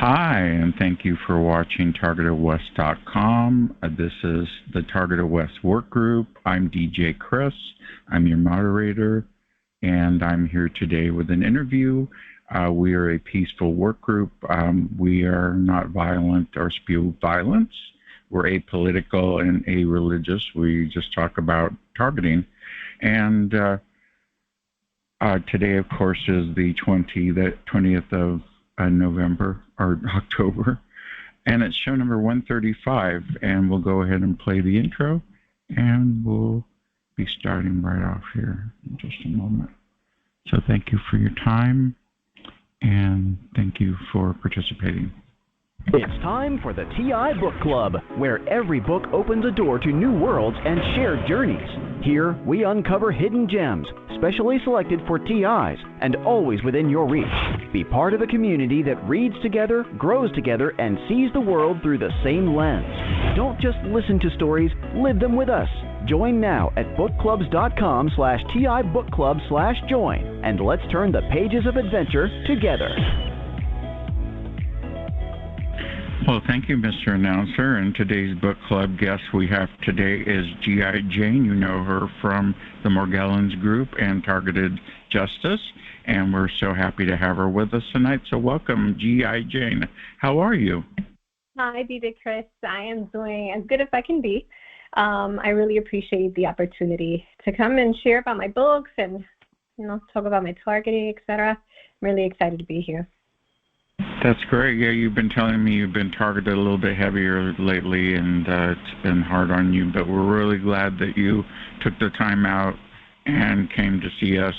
Hi, and thank you for watching TargetedWest.com. This is the Targeted West work group. I'm DJ Chris. I'm your moderator, and I'm here today with an interview. We are a peaceful work group. We are not violent or spew violence. We're apolitical and a-religious. We just talk about targeting. And today, of course, is the 20th of November or October, and it's show number 135, and we'll go ahead and play the intro, and we'll be starting right off here in just a moment. So thank you for your time, and thank you for participating. It's time for the TI Book Club, where every book opens a door to new worlds and shared journeys. Here, we uncover hidden gems, specially selected for TIs, and always within your reach. Be part of a community that reads together, grows together, and sees the world through the same lens. Don't just listen to stories, live them with us. Join now at bookclubs.com/TIBookClub/join, and let's turn the pages of adventure together. Well, thank you, Mr. Announcer. And today's book club guest we have today is G.I. Jane. You know her from the Morgellons Group and Targeted Justice, and we're so happy to have her with us tonight. So welcome, G.I. Jane. How are you? Hi, DJ Chris. I am doing as good as I can be. I really appreciate the opportunity to come and share about my books and, talk about my targeting, etc. I'm really excited to be here. That's great. Yeah, you've been telling me you've been targeted a little bit heavier lately, and it's been hard on you, but we're really glad that you took the time out and came to see us.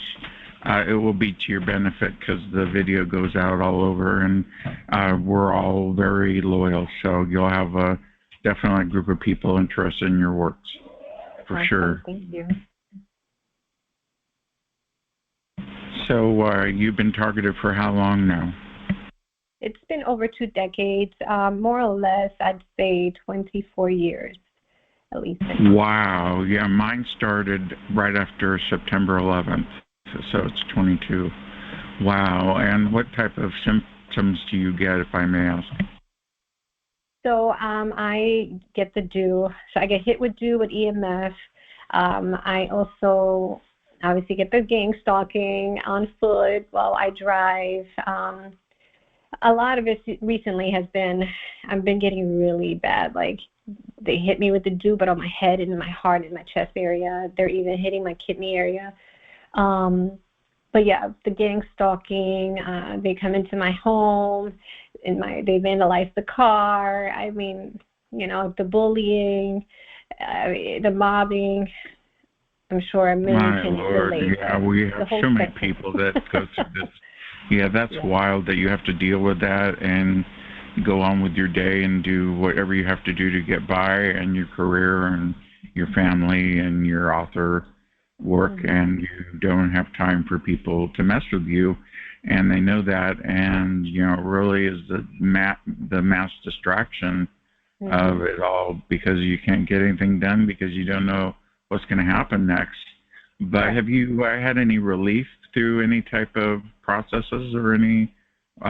It will be to your benefit because the video goes out all over, and we're all very loyal, so you'll have a definite group of people interested in your works, for sure. Thank you. So you've been targeted for how long now? It's been over 2 decades, more or less, I'd say 24 years, at least. Wow. Yeah, mine started right after September 11th, so it's 22. Wow. And what type of symptoms do you get, if I may ask? So I get the dew. So I get hit with dew with EMF. I also obviously get the gang stalking on foot while I drive. A lot of it recently has been, I've been getting really bad. Like, they hit me with the dew, but on my head and my heart and my chest area. They're even hitting my kidney area. But yeah, the gang stalking, they come into my home, they vandalize the car. I mean, the bullying, the mobbing. I'm sure many can relate. Yeah, we have so many people that go through this. Yeah, that's wild that you have to deal with that and go on with your day and do whatever you have to do to get by, and your career and your family and your author work, and you don't have time for people to mess with you, and they know that, and it really is the mass distraction of it all, because you can't get anything done because you don't know what's going to happen next. But have you had any relief through any type of processes or any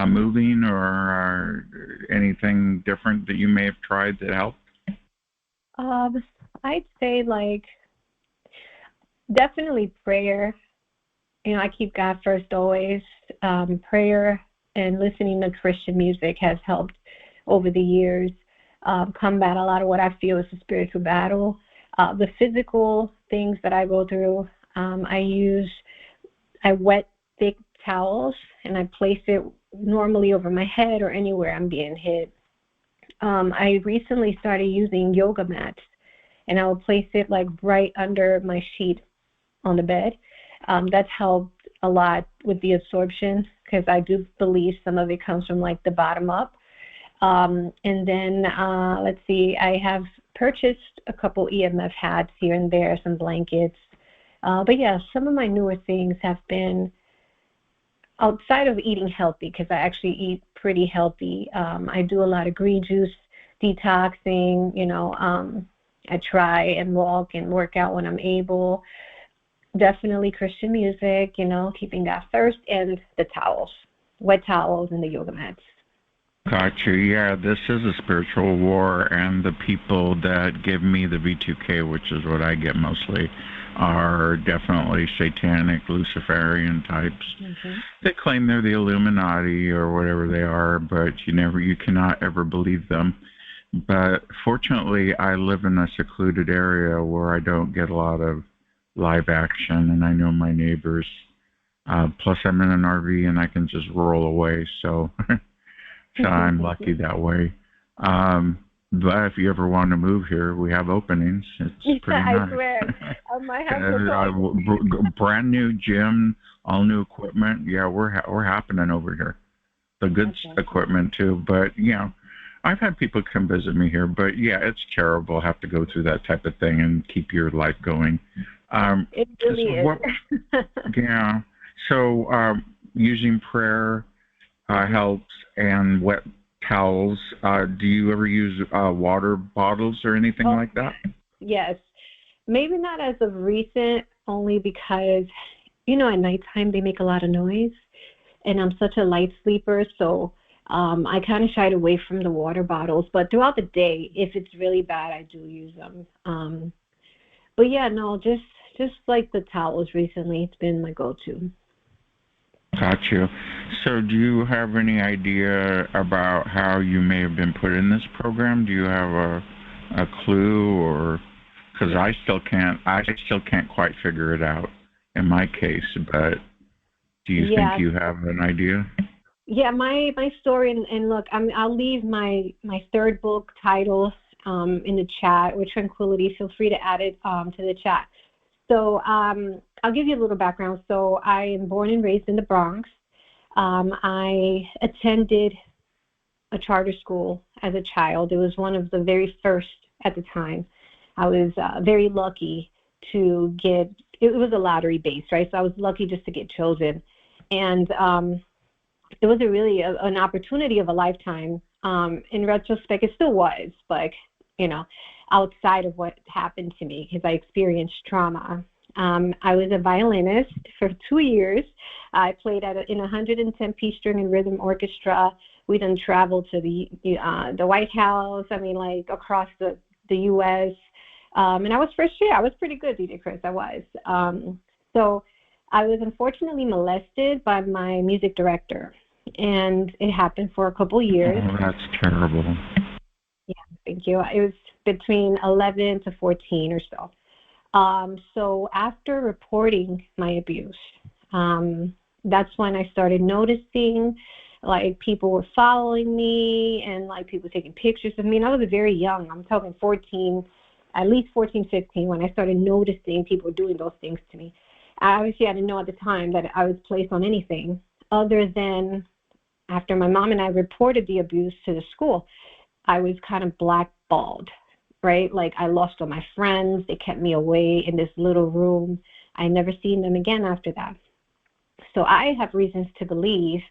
moving or anything different that you may have tried that helped? I'd say definitely prayer. I keep God first always. Prayer and listening to Christian music has helped over the years combat a lot of what I feel is a spiritual battle. The physical things that I go through, I wet thick towels and I place it normally over my head or anywhere I'm being hit. I recently started using yoga mats, and I will place it right under my sheet on the bed. That's helped a lot with the absorption, because I do believe some of it comes from the bottom up. And then let's see, I have purchased a couple EMF hats here and there, some blankets. But yeah, some of my newer things have been outside of eating healthy, because I actually eat pretty healthy. I do a lot of green juice detoxing. I try and walk and work out when I'm able. Definitely Christian music, keeping that first, and the towels, wet towels and the yoga mats. Gotcha. Yeah, this is a spiritual war, and the people that give me the V2K, which is what I get mostly, are definitely satanic Luciferian types. Mm-hmm. They claim they're the Illuminati or whatever they are, but you cannot ever believe them. But fortunately, I live in a secluded area where I don't get a lot of live action, and I know my neighbors. Plus, I'm in an RV and I can just roll away, so so I'm lucky that way. But if you ever want to move here, we have openings. It's pretty I nice. swear. I might have to call. Brand new gym, all new equipment. Yeah, we're happening over here. The good equipment too. But I've had people come visit me here. But yeah, it's terrible. Have to go through that type of thing and keep your life going. It really is. Yeah. So using prayer helps, and wet towels. Do you ever use water bottles or anything like that? Yes. Maybe not as of recent, only because, at nighttime they make a lot of noise, and I'm such a light sleeper, so I kind of shied away from the water bottles. But throughout the day, if it's really bad, I do use them. But yeah, no, just like the towels recently, it's been my go-to. Got you. So do you have any idea about how you may have been put in this program? Do you have a clue, or because I still can't quite figure it out in my case, but do you think you have an idea? Yeah, my story, and look, I'll leave my third book title in the chat with Tranquility. Feel free to add it to the chat. So I'll give you a little background. So I am born and raised in the Bronx. I attended a charter school as a child. It was one of the very first at the time. I was very lucky to get, it was a lottery based, right? So I was lucky just to get chosen. And it was an opportunity of a lifetime. In retrospect, it still was, but, outside of what happened to me, because I experienced trauma. I was a violinist for 2 years. I played in a 110-piece string and rhythm orchestra. We then traveled to the White House. Across the U.S. And I was first year. I was pretty good, DJ Chris. I was. So I was unfortunately molested by my music director, and it happened for a couple years. Oh, that's terrible. Yeah, thank you. It was between 11 to 14 or so. So after reporting my abuse, that's when I started noticing, people were following me and, people taking pictures of me. And I was very young. I'm talking 14, at least 14, 15, when I started noticing people doing those things to me. Obviously, I didn't know at the time that I was placed on anything other than after my mom and I reported the abuse to the school, I was kind of blackballed. Right? I lost all my friends. They kept me away in this little room. I never seen them again after that. So I have reasons to believe,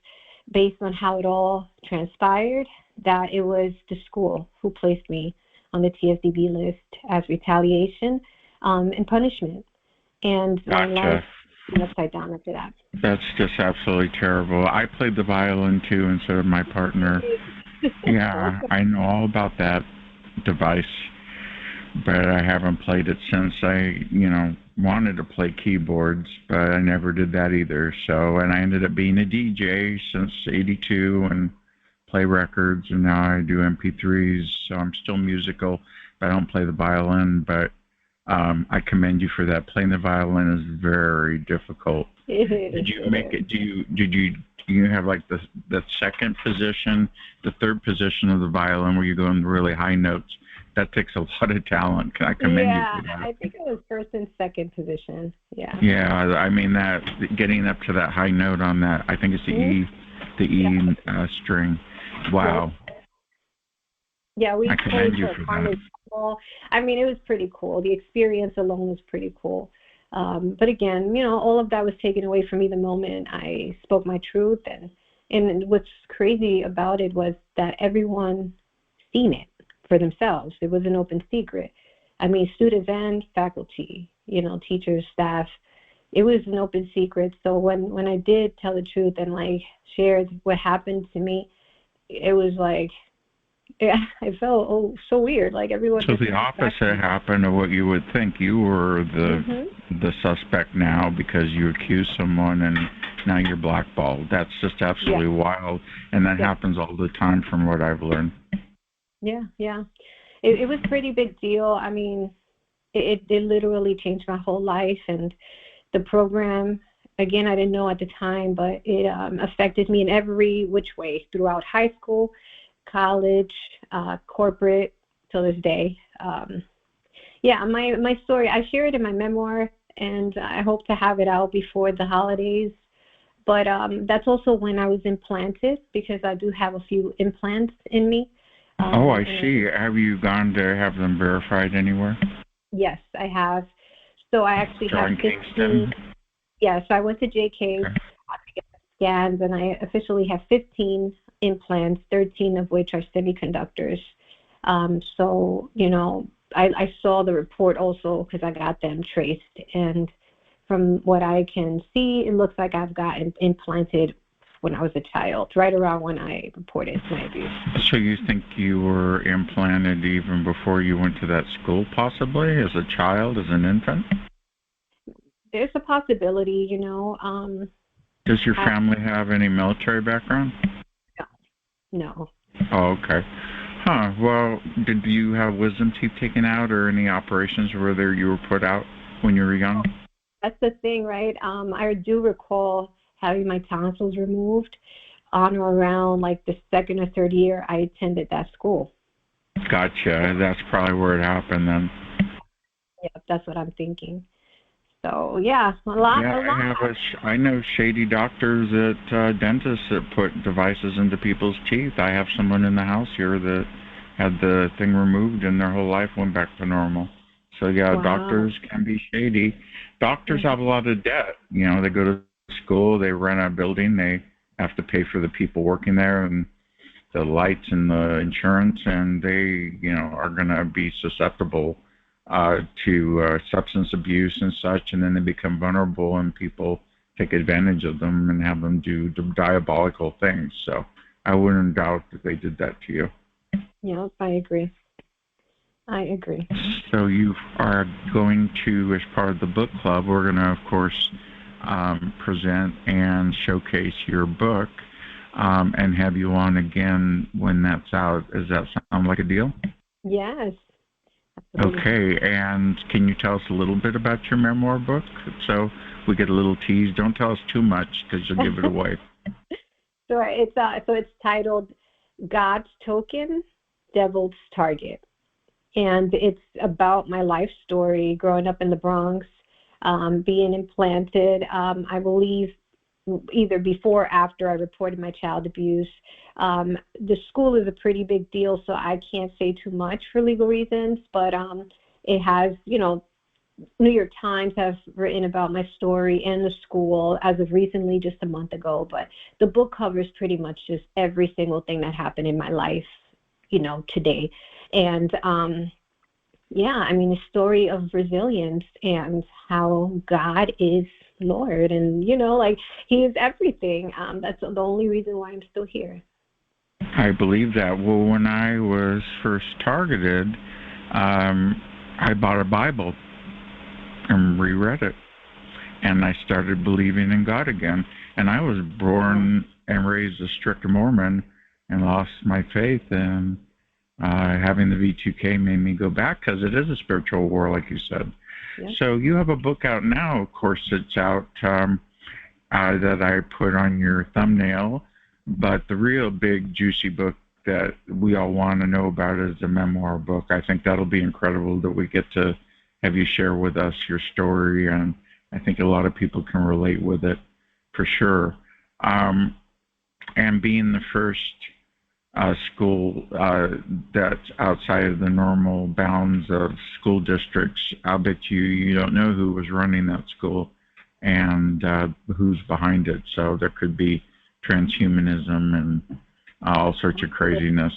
based on how it all transpired, that it was the school who placed me on the TSDB list as retaliation and punishment. And my life went upside down after that. That's just absolutely terrible. I played the violin too instead of my partner. Yeah, I know all about that device, but I haven't played it since I, wanted to play keyboards, but I never did that either. So, and I ended up being a DJ since '82 and play records, and now I do MP3s. So I'm still musical, but I don't play the violin. But I commend you for that. Playing the violin is very difficult. Did you make it? Did you have the second position, the third position of the violin where you go in really high notes? That takes a lot of talent. I commend you for that. I think it was first and second position. Yeah. Yeah, that getting up to that high note on that, I think it's the E string. Wow. Yeah, we commend you for that. It was pretty cool. The experience alone was pretty cool. But again, all of that was taken away from me the moment I spoke my truth. And what's crazy about it was that everyone seen it for themselves. It was an open secret. Students and faculty, teachers, staff, it was an open secret. So when I did tell the truth and shared what happened to me, it was like, yeah, I felt so weird. Like everyone. So the opposite happened of what you would think. You were the suspect now because you accused someone, and now you're blackballed. That's just absolutely wild, and that happens all the time, from what I've learned. Yeah, yeah. It was a pretty big deal. I mean, it literally changed my whole life, and the program. Again, I didn't know at the time, but it affected me in every which way throughout high school, college, corporate, till this day. Yeah, my story, I share it in my memoir, and I hope to have it out before the holidays. But that's also when I was implanted, because I do have a few implants in me. Oh, I see. Have you gone to have them verified anywhere? Yes, I have. So I actually have 15. Yeah, so I went to JK to get scans, and I officially have 15 implants, 13 of which are semiconductors. So, you know, I saw the report also because I got them traced. And from what I can see, it looks like I've gotten implanted when I was a child, right around when I reported my abuse. So you think you were implanted even before you went to that school, possibly, as a child, as an infant? There's a possibility, you know. Does your family have any military background? No. Oh, okay. Huh. Well, did you have wisdom teeth taken out or any operations where you were put out when you were young? That's the thing, right? I do recall having my tonsils removed on or around like the second or third year I attended that school. Gotcha. That's probably where it happened then. Yeah, that's what I'm thinking. So yeah, a lot. I know shady doctors at dentists that put devices into people's teeth. I have someone in the house here that had the thing removed and their whole life went back to normal. So yeah, doctors can be shady. Doctors have a lot of debt. You know, they go to school, they rent a building, they have to pay for the people working there and the lights and the insurance, and they, you know, are going to be susceptible to substance abuse and such, and then they become vulnerable, and people take advantage of them and have them do diabolical things. So I wouldn't doubt that they did that to you. Yeah, I agree. So you are going to, as part of the book club, we're going to, of course, present and showcase your book and have you on again when that's out. Does that sound like a deal? Yes. Absolutely. Okay, and can you tell us a little bit about your memoir book? So we get a little tease. Don't tell us too much because you'll give it away. Sure. It's titled God's Token, Devil's Target. And it's about my life story growing up in the Bronx, being implanted, I believe, either before or after I reported my child abuse. The school is a pretty big deal, so I can't say too much for legal reasons, but it has, you know, New York Times have written about my story and the school as of recently, just a month ago. But the book covers pretty much just every single thing that happened in my life, you know, today. And yeah, I mean, a story of resilience and how God is Lord, and you know, like He is everything. That's the only reason why I'm still here. I believe that. Well, when I was first targeted, I bought a Bible and reread it, and I started believing in God again. And I was born and raised a strict Mormon and lost my faith, and having the V2K made me go back because it is a spiritual war, like you said. Yep. So you have a book out now, of course, it's out that I put on your thumbnail, but the real big, juicy book that we all want to know about is the memoir book. I think that'll be incredible that we get to have you share with us your story, and I think a lot of people can relate with it for sure. And being the first school that's outside of the normal bounds of school districts, I'll bet you don't know who was running that school and who's behind it. So there could be transhumanism and all sorts of craziness.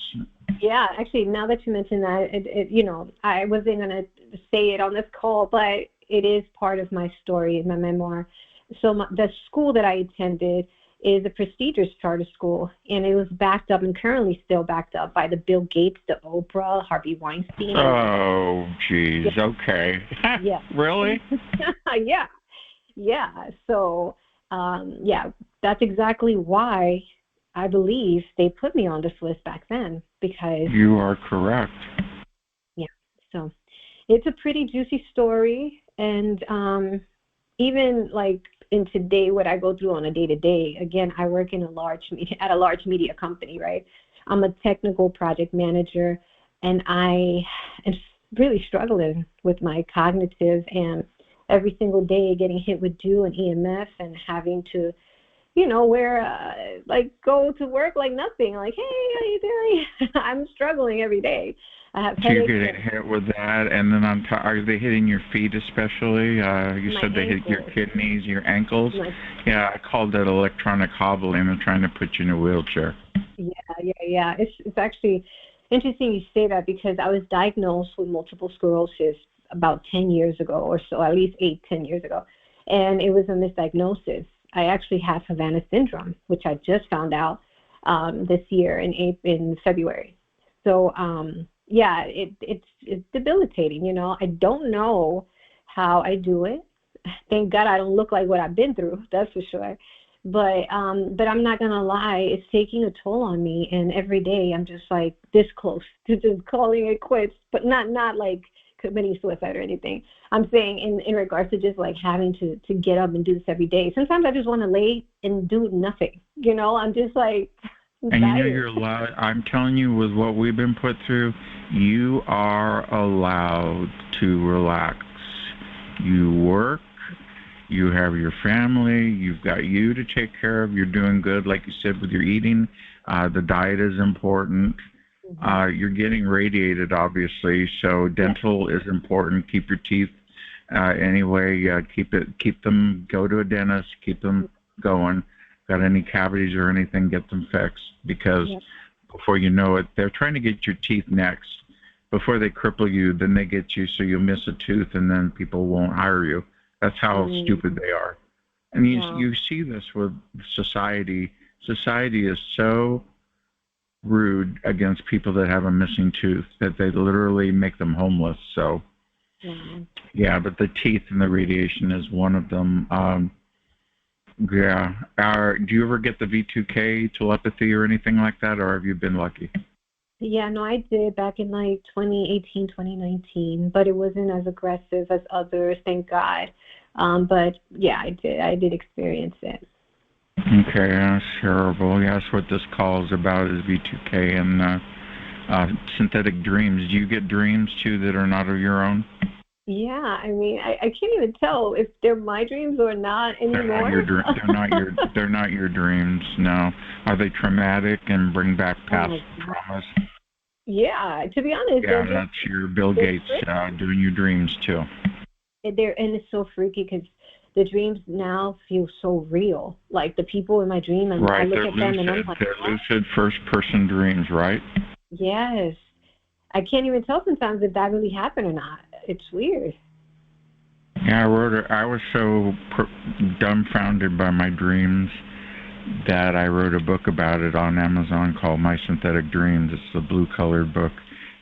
Yeah, actually, now that you mention that, you know, I wasn't going to say it on this call, but it is part of my story in my memoir. So the school that I attended, is a prestigious charter school, and it was backed up and currently still backed up by the Bill Gates, the Oprah, Harvey Weinstein. Oh, geez. Yeah. Okay. Yeah. Really? Yeah. Yeah. So, yeah, that's exactly why I believe they put me on this list back then, because You are correct. yeah. So it's a pretty juicy story, and even like in today, what I go through on a day-to-day. Again, I work in a large media company, right? I'm a technical project manager, and I am really struggling with my cognitive, and every single day getting hit with dew and EMF and having to, like go to work like nothing. Like, hey, how you doing? I'm struggling every day. I have So you're headaches. getting hit with that, and then on top, are they hitting your feet especially? You said they hit your Ankles. kidneys, your ankles. My, Yeah, I called that electronic hobbling. They're trying to put you in a wheelchair. yeah. It's actually interesting you say that, because I was diagnosed with multiple sclerosis about 10 years ago or so, at least 10 years ago. And it was a misdiagnosis. I actually have Havana syndrome, which I just found out this year in February. So, yeah, it's debilitating, I don't know how I do it. Thank God I don't look like what I've been through, that's for sure. But I'm not gonna lie, it's taking a toll on me, and every day I'm just like this close to just calling it quits, but not like committing suicide or anything. I'm saying in regards to just like having to get up and do this every day. Sometimes I just want to lay and do nothing. I'm just like I'm And tired. you're allowed, I'm telling you, with what we've been put through, you are allowed to relax. You work, you have your family, you've got you to take care of, you're doing good, like you said, with your eating. The diet is important. You're getting radiated, obviously, so dental is important. Keep your teeth anyway. Keep them. Go to a dentist. Keep them going. Got any cavities or anything? Get them fixed, because before you know it, they're trying to get your teeth next. Before they cripple you, then they get you so you'll miss a tooth, and then people won't hire you. That's how stupid they are. And you see this with society. Society is so rude against people that have a missing tooth that they literally make them homeless. So, yeah, but the teeth and the radiation is one of them. Yeah. Do you ever get the V2K telepathy or anything like that, or have you been lucky? Yeah, no, I did back in like 2018, 2019, but it wasn't as aggressive as others, thank God. But yeah, I did experience it. Okay, that's terrible. Yeah, that's what this call is about, is V2K and synthetic dreams. Do you get dreams too that are not of your own? Yeah, I mean, I can't even tell if they're my dreams or not anymore. They're not your dreams. No. Are they traumatic and bring back past traumas? Yeah, to be honest. Yeah, that's your Bill Gates doing your dreams too. And it's so freaky, because the dreams now feel so real. Like the people in my dream, and I look at them and I'm like, they're lucid first-person dreams, right? Yes. I can't even tell sometimes if that really happened or not. It's weird. Yeah, I was so dumbfounded by my dreams that I wrote a book about it on Amazon called My Synthetic Dreams. It's the blue-colored book,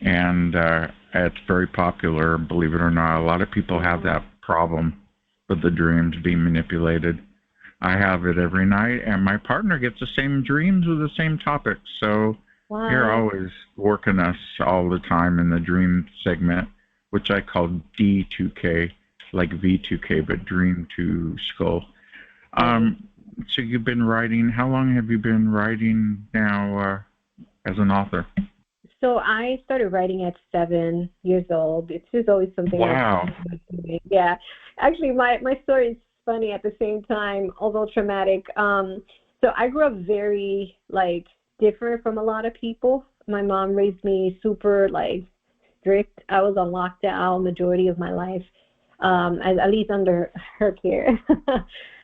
and it's very popular, believe it or not. A lot of people have that problem with the dreams being manipulated. I have it every night, and my partner gets the same dreams with the same topics. So you're always working us all the time in the dream segment, which I call D2K, like V2K, but dream to skull. So you've been writing. How long have you been writing now as an author? So I started writing at 7 years old. It's just always something. Wow. Yeah. Actually, my story is funny at the same time, although traumatic. So I grew up very, different from a lot of people. My mom raised me super, strict. I was on lockdown majority of my life, at least under her care.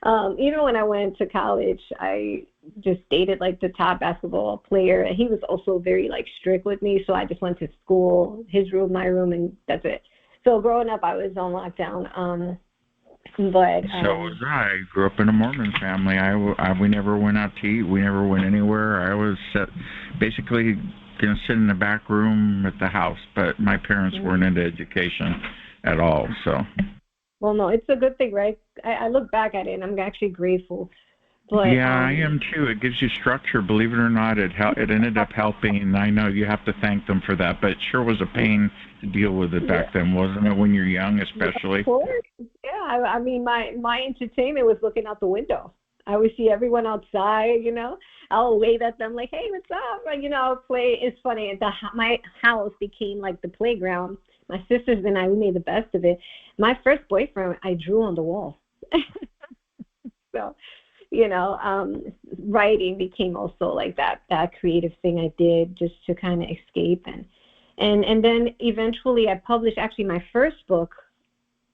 Even when I went to college, I just dated the top basketball player, and he was also very strict with me. So I just went to school, his room, my room, and that's it. So growing up, I was on lockdown. But So was I. I grew up in a Mormon family. We never went out to eat. We never went anywhere. I was basically going to sit in the back room at the house, but my parents weren't into education at all. So. Well, no, it's a good thing, right? I look back at it, and I'm actually grateful. But, yeah, I am too. It gives you structure. Believe it or not, it ended up helping. I know you have to thank them for that, but it sure was a pain to deal with it back then, wasn't it? When you're young, especially. Of course. Yeah. I mean, my entertainment was looking out the window. I would see everyone outside. I'll wave at them like, "Hey, what's up?" I'll play. It's funny. My house became like the playground. My sisters and I, we made the best of it. My first boyfriend, I drew on the wall. So. Writing became also like that creative thing I did just to kind of escape. And then eventually I published actually my first book.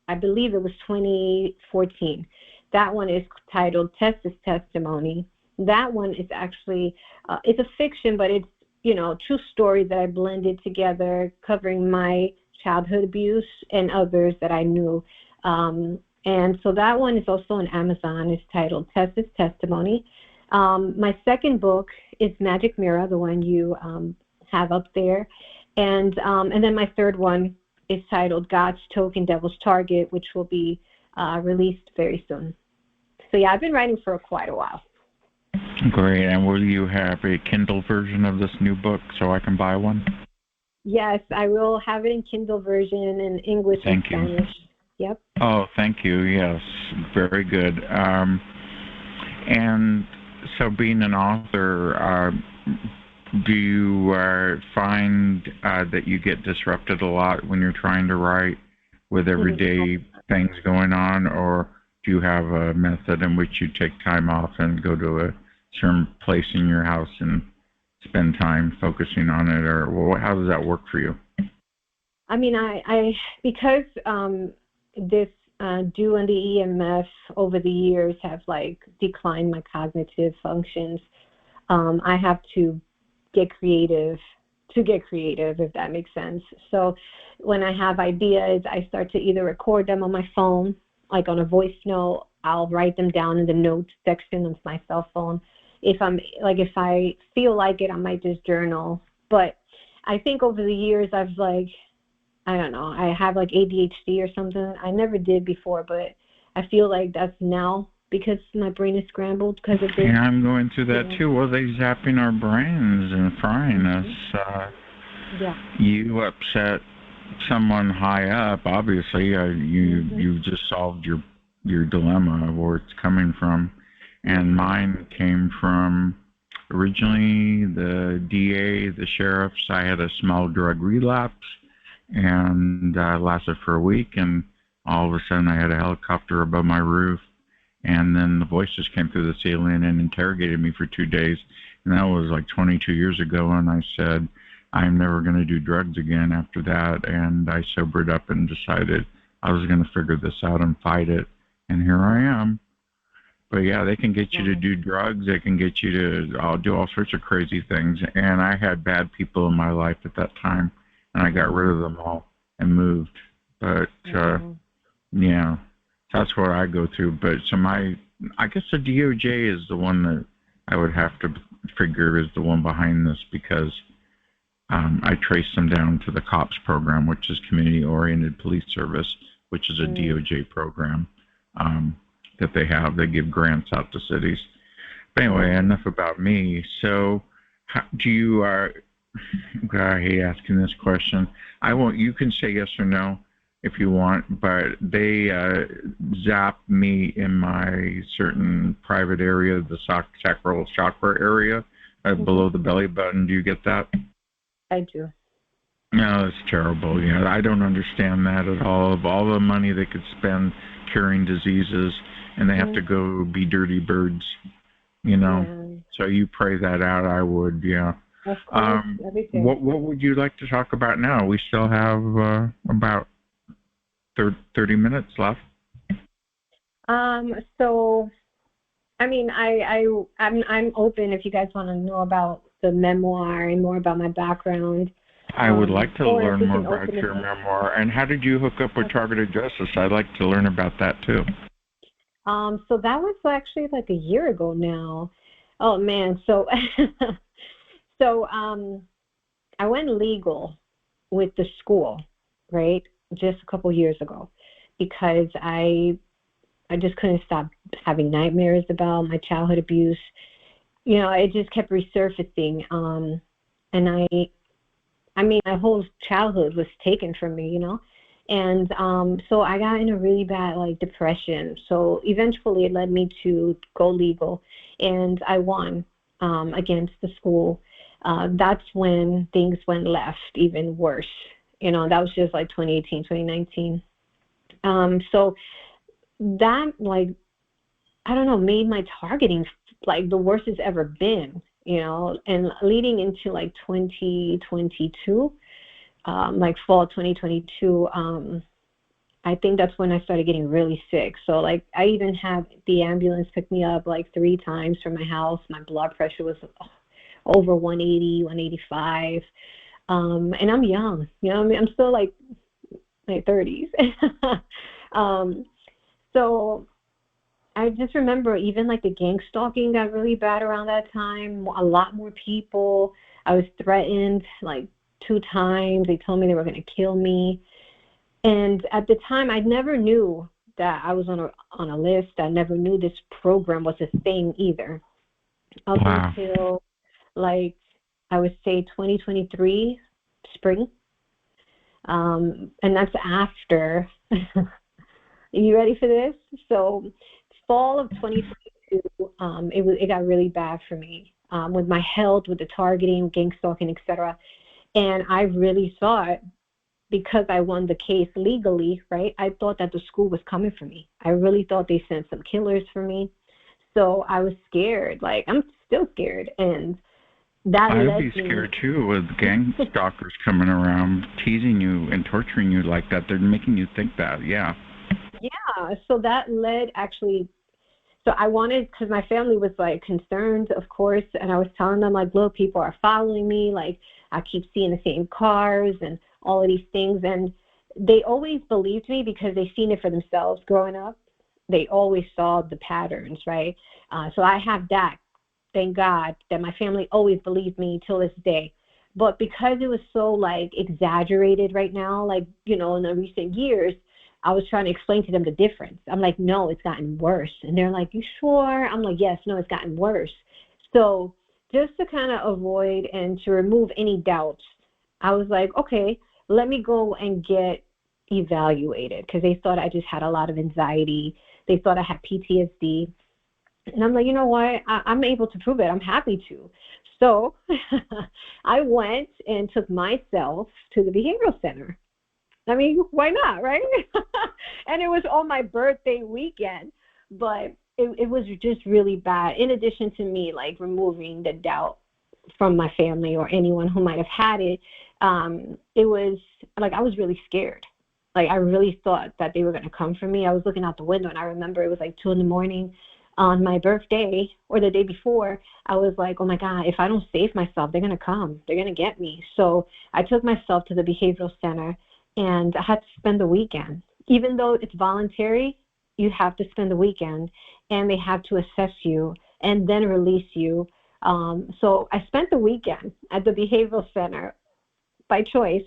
I believe it was 2014. That one is titled Tessa's Testimony. That one is actually, it's a fiction, but it's, true stories that I blended together covering my childhood abuse and others that I knew. And so that one is also on Amazon. It's titled Tessa's Testimony. My second book is Magic Mirror, the one you have up there. And then my third one is titled God's Token, Devil's Target, which will be released very soon. So, yeah, I've been writing for quite a while. Great. And will you have a Kindle version of this new book so I can buy one? Yes, I will have it in Kindle version in English and Spanish. Yep. Oh, thank you. Yes, very good. And so being an author, do you find that you get disrupted a lot when you're trying to write with everyday things going on, or do you have a method in which you take time off and go to a certain place in your house and spend time focusing on it, or how does that work for you? I mean, I because this DO and the EMF over the years have declined my cognitive functions. I have to get creative, if that makes sense. So when I have ideas, I start to either record them on my phone, like on a voice note. I'll write them down in the notes section of my cell phone. If I feel like it, I might just journal. But I think over the years, I've I don't know, I have ADHD or something. I never did before, but I feel like that's now because my brain is scrambled because of this. Yeah, I'm going through that too. Well, they're zapping our brains and frying us. You upset someone high up, obviously. You just solved your dilemma of where it's coming from. And mine came from originally the DA, the sheriffs. I had a small drug relapse and lasted for a week, and all of a sudden I had a helicopter above my roof, and then the voices came through the ceiling and interrogated me for 2 days, and that was 22 years ago, and I said, I'm never going to do drugs again after that, and I sobered up and decided I was going to figure this out and fight it, and here I am. But yeah, they can get you to do drugs, they can get you to do all sorts of crazy things, and I had bad people in my life at that time, and I got rid of them all and moved. But yeah, that's what I go through. But so I guess the DOJ is the one that I would have to figure is the one behind this, because I traced them down to the COPS program, which is Community Oriented Police Service, which is a DOJ program that they have. They give grants out to cities. But anyway, enough about me. So do you God, I hate asking this question. You can say yes or no if you want, but they zap me in my certain private area, the sacral chakra area, below the belly button. Do you get that? I do. No, it's terrible. Yeah, I don't understand that at all. Of all the money they could spend curing diseases, and they have to go be dirty birds, So you pray that out. I would, yeah. Of course, everything. What would you like to talk about now? We still have about 30 minutes left. So, I mean, I'm open if you guys want to know about the memoir and more about my background. I would like to or if learn we more can about open it your up. memoir. And how did you hook up with Targeted Justice? I'd like to learn about that too. So that was actually like a year ago now. Oh man, so so I went legal with the school, right? Just a couple years ago, because I just couldn't stop having nightmares about my childhood abuse. You know, it just kept resurfacing. And I mean, my whole childhood was taken from me, you know. And so I got in a really bad like depression. So eventually it led me to go legal, and I won against the school. That's when things went left even worse. You know, that was just like 2018, 2019. So that like, I don't know, made my targeting like the worst it's ever been, you know, and leading into like 2022, like fall 2022, I think that's when I started getting really sick. So like I even had the ambulance pick me up like 3 times from my house. My blood pressure was over 180, 185. And I'm young, you know, I mean, I'm still like my 30s. So I just remember even like the gang stalking got really bad around that time. A lot more people. I was threatened like 2 times. They told me they were going to kill me. And at the time, I never knew that I was on a list. I never knew this program was a thing either. Up until like I would say 2023 spring, and that's after. You ready for this? So fall of 2022, it got really bad for me with my health, with the targeting, gang stalking, etc. And I really thought, because I won the case legally, right? I thought that the school was coming for me. I really thought they sent some killers for me. So I was scared. Like, I'm still scared. And that I'd led be scared too with gang stalkers coming around, teasing you and torturing you like that. They're making you think that, yeah. Yeah, so that led actually, so I wanted, because my family was like concerned, of course, and I was telling them like, look, people are following me, like I keep seeing the same cars and all of these things, and they always believed me because they seen it for themselves growing up. They always saw the patterns, right? So I have that, thank God, that my family always believed me till this day. But because it was so like exaggerated right now, like, you know, in the recent years, I was trying to explain to them the difference. I'm like, no, it's gotten worse. And they're like, you sure? I'm like, yes, no, it's gotten worse. So just to kind of avoid and to remove any doubts, I was like, okay, let me go and get evaluated, because they thought I just had a lot of anxiety. They thought I had PTSD. And I'm like, you know what? I'm able to prove it. I'm happy to. So I went and took myself to the behavioral center. I mean, why not, right? And it was on my birthday weekend, but it was just really bad. In addition to me, like, removing the doubt from my family or anyone who might have had it, it was, like, I was really scared. Like, I really thought that they were going to come for me. I was looking out the window, and I remember it was, like, 2 in the morning on my birthday or the day before. I was like, oh, my God, if I don't save myself, they're going to come. They're going to get me. So I took myself to the behavioral center, and I had to spend the weekend. Even though it's voluntary, you have to spend the weekend, and they have to assess you and then release you. So I spent the weekend at the behavioral center by choice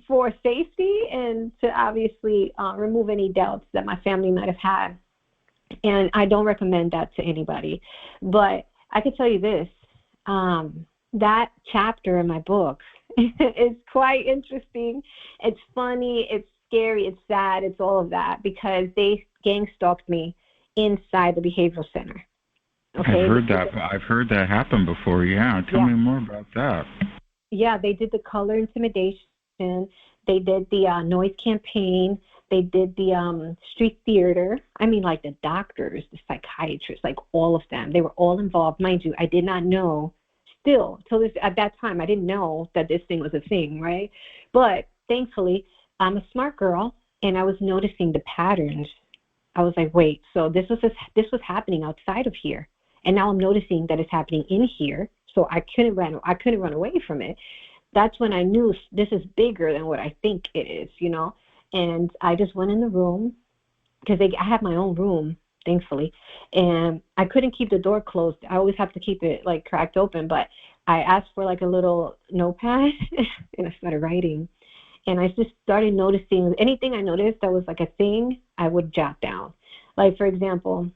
for safety and to obviously remove any doubts that my family might have had. And I don't recommend that to anybody. But I can tell you this, that chapter in my book is quite interesting. It's funny, it's scary, it's sad, it's all of that, because they gang stalked me inside the behavioral center. Okay? I've heard that happen before, yeah. Tell me more about that. Yeah, they did the color intimidation. They did the noise campaign. They did the street theater. I mean, like the doctors, the psychiatrists, like all of them. They were all involved. Mind you, I did not know. Still, till this, at that time, I didn't know that this thing was a thing, right? But thankfully, I'm a smart girl, and I was noticing the patterns. I was like, wait, so this was happening outside of here, and now I'm noticing that it's happening in here. so I couldn't run away from it. That's when I knew this is bigger than what I think it is, And I just went in the room because I have my own room, thankfully, and I couldn't keep the door closed. I always have to keep it like cracked open, but I asked for like a little notepad and I started writing. And I just started noticing anything I noticed that was like a thing, I would jot down. Like, for example,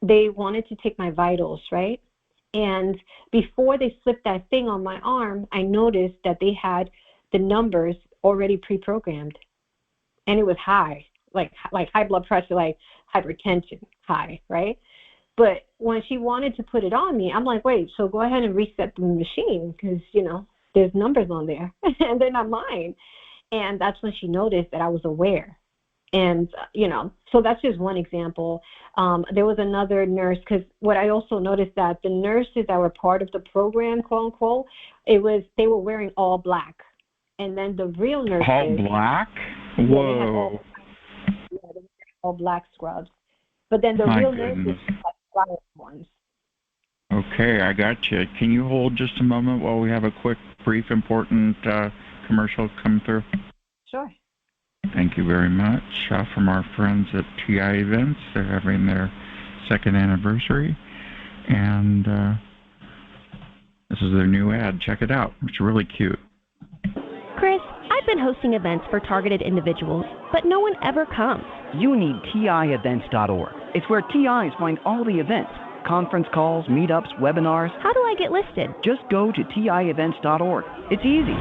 they wanted to take my vitals, right? And before they slipped that thing on my arm, I noticed that they had the numbers already pre-programmed. And it was high, like high blood pressure, like hypertension, high, right? But when she wanted to put it on me, I'm like, wait, so go ahead and reset the machine because, there's numbers on there and they're not mine. And that's when she noticed that I was aware. And, so that's just one example. There was another nurse, because what I also noticed that the nurses that were part of the program, quote unquote, they were wearing all black. And then the real nurses. All black? Whoa. They had all black scrubs. But then the real nurses had black ones. Okay, I got you. Can you hold just a moment while we have a quick, brief, important commercial come through? Sure. Thank you very much. From our friends at TI Events, they're having their 2nd anniversary, and this is their new ad. Check it out. It's really cute. Chris, I've been hosting events for targeted individuals, but no one ever comes. You need TIevents.org. It's where TIs find all the events, conference calls, meetups, webinars. How do I get listed? Just go to TIevents.org. It's easy.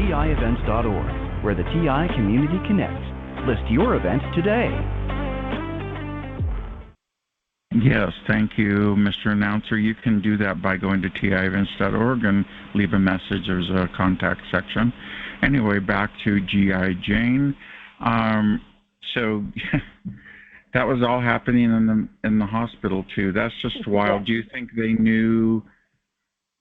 TIevents.org, where the TI community connects. List your events today. Yes, thank you, Mr. Announcer. You can do that by going to TIevents.org and leave a message. There's a contact section. Anyway, back to G.I. Jane. So that was all happening in the hospital too. That's just wild. Do you think they knew?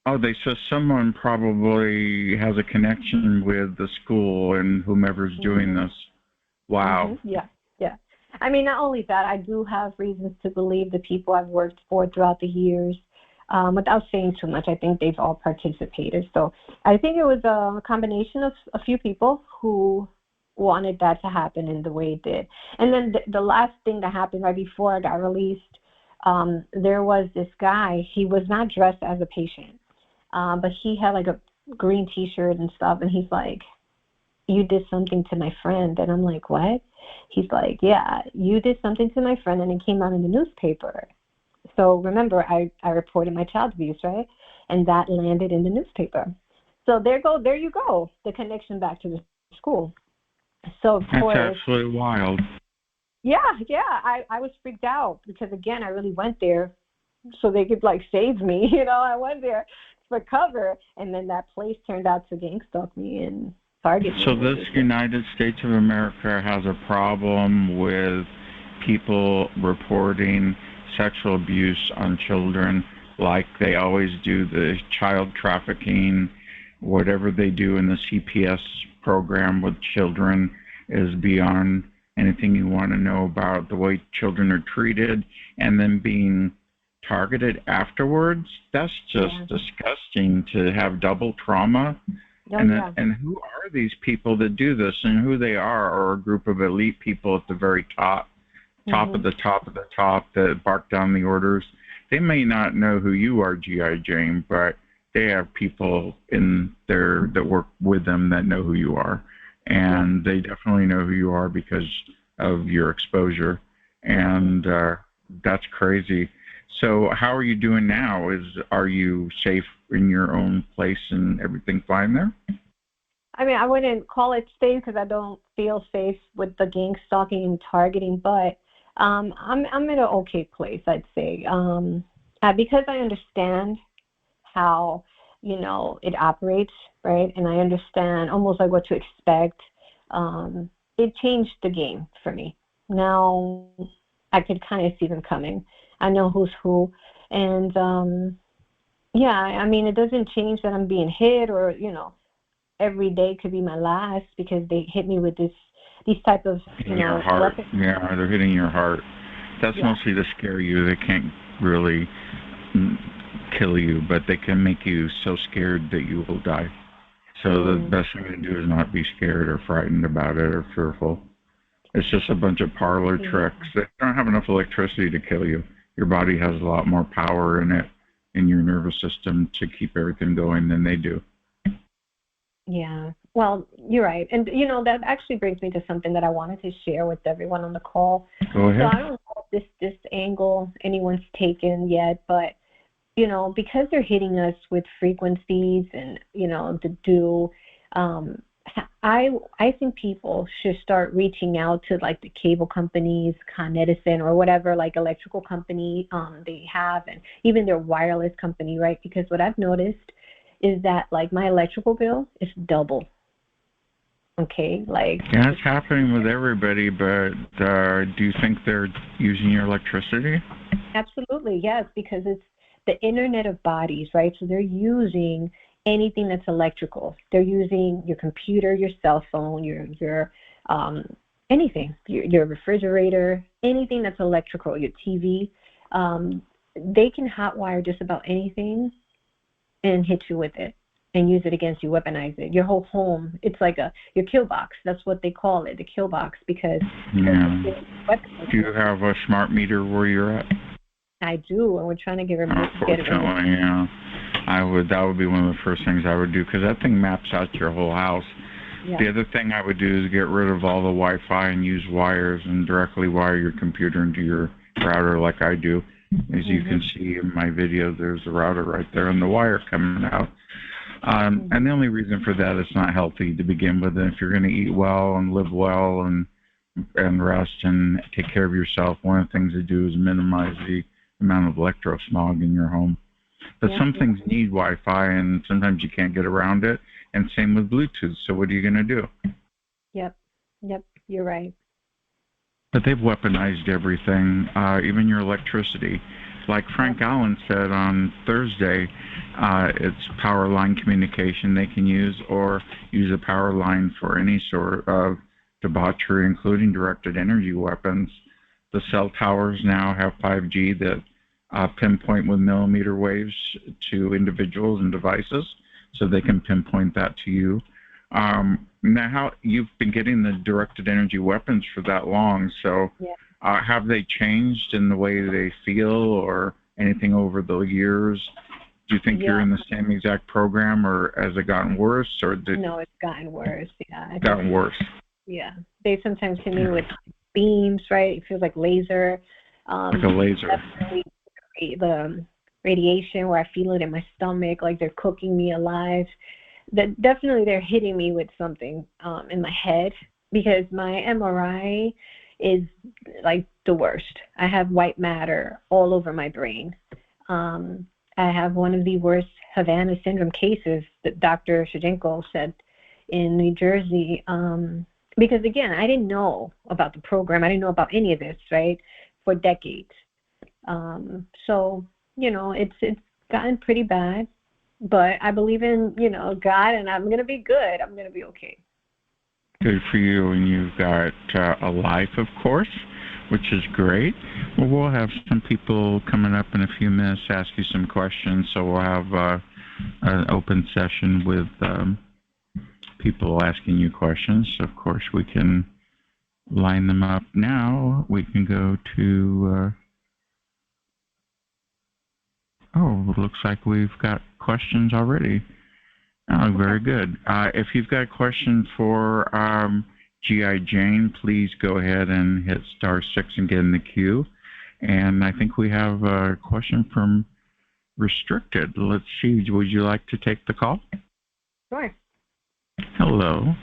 Oh, so someone probably has a connection with the school and whomever's doing this. Wow. Yeah. I mean, not only that, I do have reasons to believe the people I've worked for throughout the years. Without saying too much, I think they've all participated. So I think it was a combination of a few people who wanted that to happen in the way it did. And then the last thing that happened right before I got released, there was this guy. He was not dressed as a patient, but he had like a green T-shirt and stuff. And he's like, "You did something to my friend." And I'm like, "What?" He's like, "Yeah, you did something to my friend and it came out in the newspaper." So remember, I reported my child abuse, right? And that landed in the newspaper. So there you go, the connection back to the school. So of course, that's absolutely wild. Yeah, I was freaked out because again, I really went there so they could like save me. I went there for cover, and then that place turned out to gang stalk me and target me. So this United States of America has a problem with people reporting sexual abuse on children, like they always do the child trafficking. Whatever they do in the CPS program with children is beyond anything you want to know about the way children are treated, and then being targeted afterwards. That's just disgusting to have double trauma. And who are these people that do this, and who they are a group of elite people at the very top of the top of the top that bark down the orders. They may not know who you are, G.I. Jane, but they have people in there that work with them that know who you are. And they definitely know who you are because of your exposure. And that's crazy. So how are you doing now? Are you safe in your own place and everything fine there? I mean, I wouldn't call it safe because I don't feel safe with the gang stalking and targeting, but I'm in an okay place, I'd say, because I understand how it operates, right? And I understand almost like what to expect. It changed the game for me. Now I could kind of see them coming. I know who's who, and I mean, it doesn't change that I'm being hit or every day could be my last because they hit me with these type of your heart. weapons. Yeah, they're hitting your heart. That's mostly to scare you. They can't really kill you, but they can make you so scared that you will die. So the best thing to do is not be scared or frightened about it or fearful. It's just a bunch of parlor tricks. They don't have enough electricity to kill you. Your body has a lot more power in it, in your nervous system, to keep everything going than they do. Yeah. Well, you're right. And, that actually brings me to something that I wanted to share with everyone on the call. Go ahead. So I don't know if this angle anyone's taken yet, but, because they're hitting us with frequencies and, I think people should start reaching out to like the cable companies, Con Edison or whatever, like electrical company they have, and even their wireless company, right? Because what I've noticed is that like my electrical bill is double. Okay, yeah, it's happening with everybody, but do you think they're using your electricity? Absolutely, yes, because it's the Internet of Bodies, right? So they're using anything that's electrical. They're using your computer, your cell phone, your anything, your refrigerator, anything that's electrical, your TV. They can hotwire just about anything and hit you with it and use it against you, weaponize it. Your whole home, it's like your kill box. That's what they call it, the kill box, because Do you have a smart meter where you're at? I do, and we're trying to get it removed. Unfortunately, yeah. That would be one of the first things I would do, because that thing maps out your whole house. Yeah. The other thing I would do is get rid of all the Wi-Fi and use wires and directly wire your computer into your router like I do. As you can see in my video, there's a router right there and the wire coming out. And the only reason for that is not healthy to begin with. And if you're going to eat well and live well and rest and take care of yourself, one of the things to do is minimize the amount of electrosmog in your home. But some things need Wi-Fi, and sometimes you can't get around it. And same with Bluetooth. So what are you going to do? Yep, you're right. But they've weaponized everything, even your electricity. Like Frank Allen said on Thursday, it's power line communication they can use, or use a power line for any sort of debauchery, including directed energy weapons. The cell towers now have 5G that pinpoint with millimeter waves to individuals and devices, so they can pinpoint that to you. Now, how you've been getting the directed energy weapons for that long, so have they changed in the way they feel or anything over the years? Do you think you're in the same exact program, or has it gotten worse? Or No, it's gotten worse. Yeah, it's gotten worse. Yeah, they sometimes hit me with beams, right? It feels like laser. Like a laser. Definitely the radiation where I feel it in my stomach, like they're cooking me alive. Definitely they're hitting me with something in my head, because my MRI is like the worst. I have white matter all over my brain. I have one of the worst Havana syndrome cases that Dr. Shchenko said in New Jersey. Because again, I didn't know about the program. I didn't know about any of this, right, for decades. So, it's gotten pretty bad, but I believe in, God, and I'm going to be good. I'm going to be okay. Good for you. And you've got a life, of course, which is great. Well, we'll have some people coming up in a few minutes to ask you some questions. So we'll have an open session with people asking you questions. Of course, we can line them up now. We can go to... it looks like we've got questions already. Oh, very good. If you've got a question for G.I. Jane, please go ahead and hit *6 and get in the queue. And I think we have a question from Restricted. Let's see. Would you like to take the call? Sure. Hello.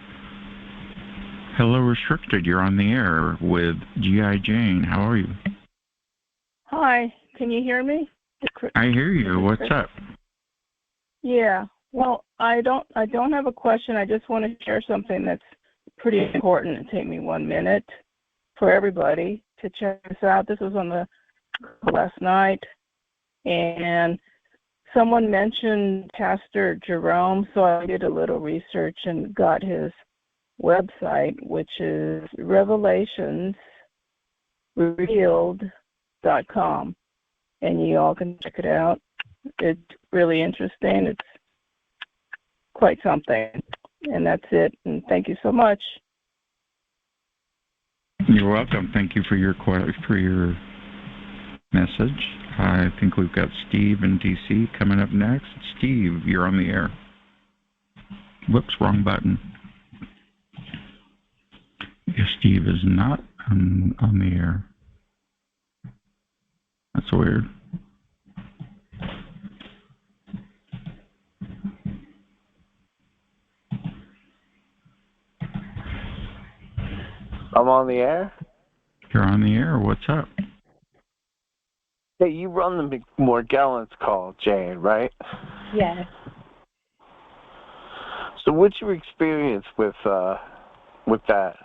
Hello, Restricted. You're on the air with G.I. Jane. How are you? Hi. Can you hear me? I hear you. What's up? Yeah. Well, I don't have a question. I just want to share something that's pretty important. It'll take me 1 minute for everybody to check this out. This was on the last night, and someone mentioned Pastor Jerome, so I did a little research and got his website, which is revelationsrevealed.com. And you all can check it out. It's really interesting. It's quite something. And that's it. And thank you so much. You're welcome. Thank you for your message. I think we've got Steve in DC coming up next. Steve, you're on the air. Whoops, wrong button. Yes, Steve is not on the air. That's weird. I'm on the air? You're on the air. What's up? Hey, you run the Morgellons call, Jane, right? Yes. So what's your experience with that?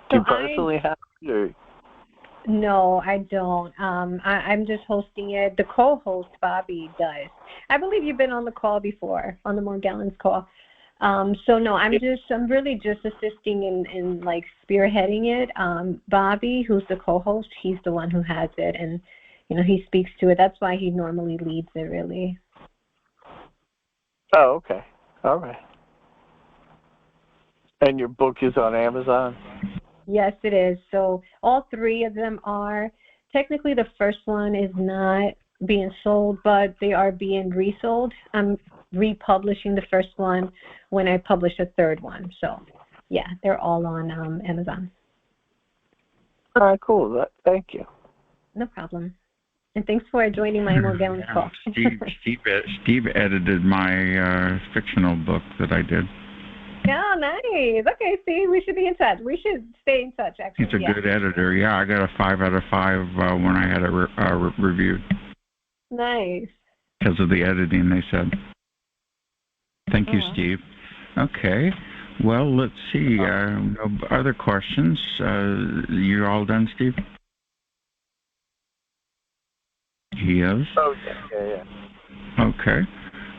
Do you personally have it? Or? No, I don't. I'm just hosting it. The co-host, Bobby, does. I believe you've been on the call before, on the Morgellons call. So no, I'm really just assisting in like spearheading it. Bobby, who's the co-host, he's the one who has it, and he speaks to it. That's why he normally leads it, really. Oh, okay. All right. And your book is on Amazon? Yes, it is. So all three of them are. Technically, the first one is not being sold, but they are being resold. I'm republishing the first one when I publish a third one. So, yeah, they're all on Amazon. All right, cool. Thank you. No problem. And thanks for joining my Morgellons call. Steve edited my fictional book that I did. Oh, nice. Okay, see, we should be in touch. We should stay in touch, actually. He's a good editor. Yeah, I got a 5 out of 5 when I had it reviewed. Nice. Because of the editing, they said. Thank you, Steve. Okay. Well, let's see. No other questions? You all done, Steve? He is? Oh, yeah. Okay.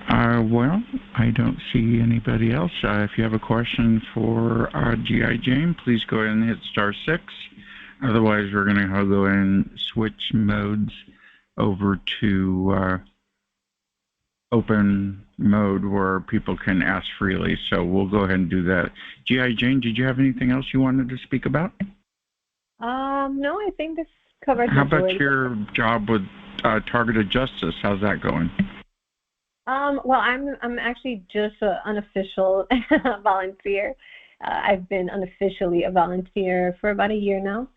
Well, I don't see anybody else. If you have a question for G.I. Jane, please go ahead and hit *6. Otherwise, we're going to go and switch modes over to open mode where people can ask freely. So we'll go ahead and do that. G.I. Jane, did you have anything else you wanted to speak about? No, I think this covers. How about your job with Targeted Justice? How's that going? Well, I'm actually just an unofficial volunteer. I've been unofficially a volunteer for about a year now.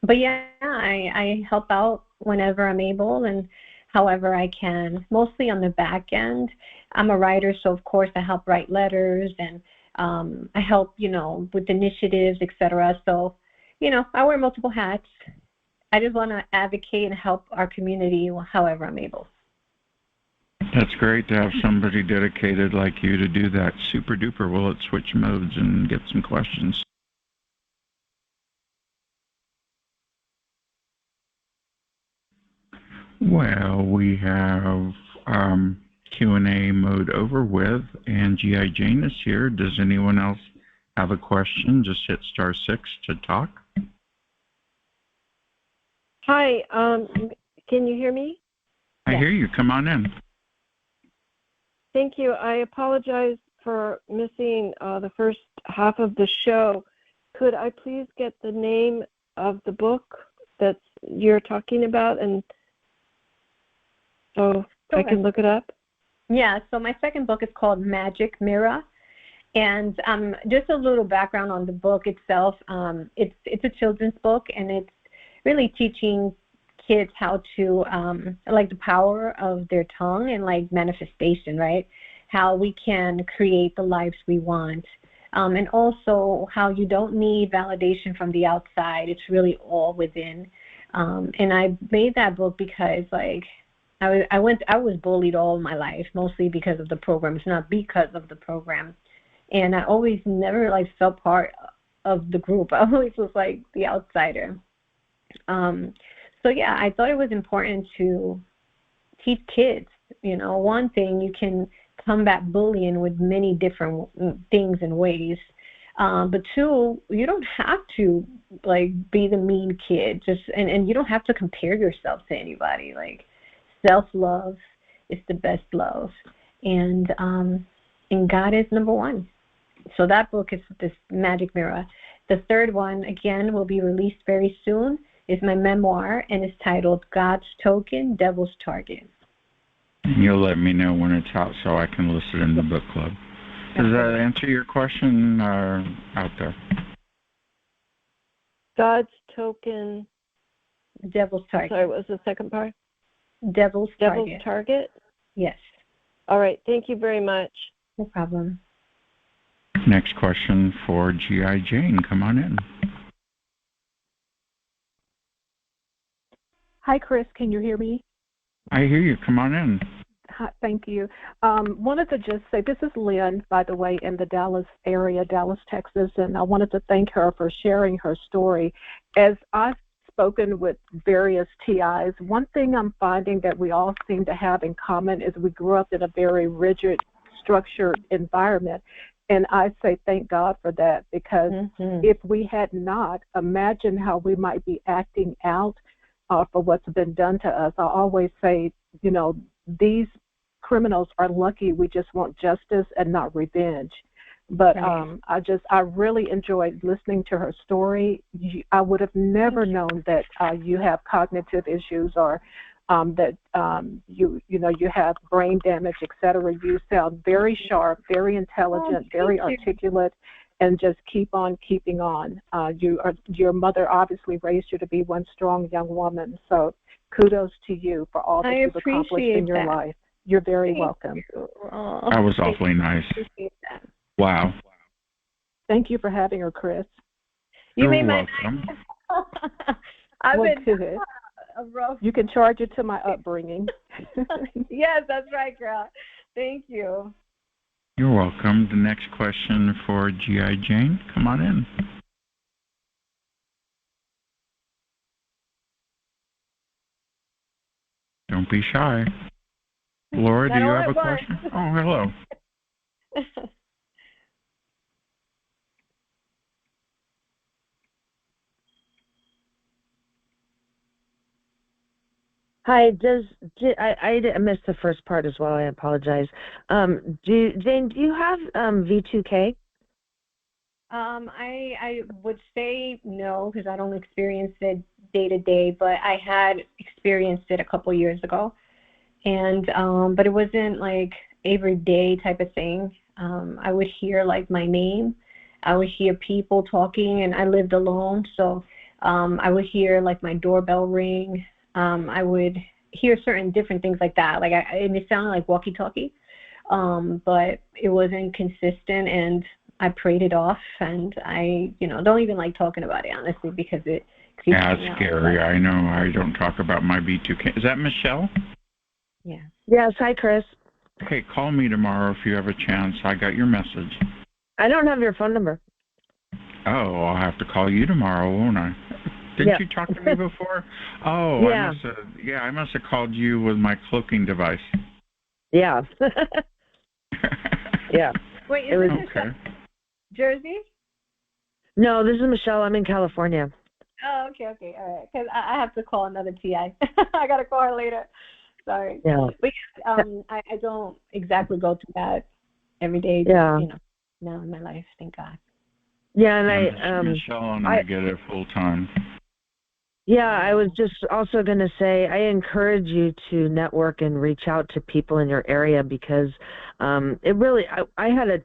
But yeah, I help out whenever I'm able and however I can, mostly on the back end. I'm a writer, so of course I help write letters and I help, with initiatives, etc. So, I wear multiple hats. I just want to advocate and help our community however I'm able. That's great to have somebody dedicated like you to do that. Super duper. Well, let's switch modes and get some questions. Well, we have Q&A mode over with, and G.I. Jane is here. Does anyone else have a question? Just hit *6 to talk. Hi, can you hear me? I hear you. Come on in. Thank you. I apologize for missing the first half of the show. Could I please get the name of the book that you're talking about, and so I can look it up? Yeah, so my second book is called Magic Mirror. And just a little background on the book itself. It's a children's book, and it's really teaching kids how to, like the power of their tongue and like manifestation, right? How we can create the lives we want. And also how you don't need validation from the outside. It's really all within. And I made that book because like I was bullied all my life, mostly because of the program. It's not because of the program. And I always never like felt part of the group. I always was like the outsider. So yeah, I thought it was important to teach kids, one thing, you can combat bullying with many different things and ways. But two, you don't have to like be the mean kid, and you don't have to compare yourself to anybody. Like self-love is the best love, and God is number one. So that book is this Magic Mirror. The third one, again, will be released very soon. Is my memoir, and it's titled God's Token, Devil's Target. You'll let me know when it's out so I can list it in the book club. Does that answer your question out there? God's Token. Devil's Target. Sorry, what was the second part? Devil's Target. Target? Yes. All right. Thank you very much. No problem. Next question for G.I. Jane. Come on in. Hi, Chris. Can you hear me? I hear you. Come on in. Hi, thank you. Wanted to just say, this is Lynn, by the way, in the Dallas area, Dallas, Texas, and I wanted to thank her for sharing her story. As I've spoken with various TIs, one thing I'm finding that we all seem to have in common is we grew up in a very rigid, structured environment. And I say thank God for that, because if we had not, imagine how we might be acting out for what's been done to us. I always say, you know, these criminals are lucky we just want justice and not revenge. But I really enjoyed listening to her story. I would have never known that you have cognitive issues, or that you have brain damage, etc. You sound very sharp, very intelligent, very articulate, and just keep on keeping on. Your mother obviously raised you to be one strong young woman. So kudos to you for all that you've accomplished in your life. You're very welcome. That was awfully nice. Wow. Thank you for having her, Chris. You made my welcome. You can charge it to my upbringing. Yes, that's right, girl. Thank you. You're welcome. The next question for G.I. Jane. Come on in. Don't be shy. Laura, do you have a question? Oh, hello. Hi, I missed the first part as well. I apologize. Jane, do you have V2K? I would say no, because I don't experience it day to day, but I had experienced it a couple years ago, and but it wasn't like everyday type of thing. I would hear like my name, I would hear people talking, and I lived alone, so I would hear like my doorbell ring. I would hear certain different things like that, and it sounded like walkie-talkie, but it wasn't consistent, and I prayed it off, and I, don't even like talking about it, honestly, because it creeps me out. Yeah, it's scary. I know. I don't talk about my B2K. Is that Michelle? Yeah. Yes. Hi, Chris. Okay, call me tomorrow if you have a chance. I got your message. I don't have your phone number. Oh, I'll have to call you tomorrow, won't I? Didn't you talk to me before? Oh, yeah. I must have called you with my cloaking device. Yeah. Yeah. Wait, is this okay. Jersey? No, this is Michelle. I'm in California. Oh, okay, all right. Because I have to call another TI. I got to call her later. Sorry. Yeah. But I don't exactly go through that every day. Yeah. Now in my life, thank God. Yeah, and Michelle and I get it full time. Yeah, I was just also going to say I encourage you to network and reach out to people in your area, because it really, I had a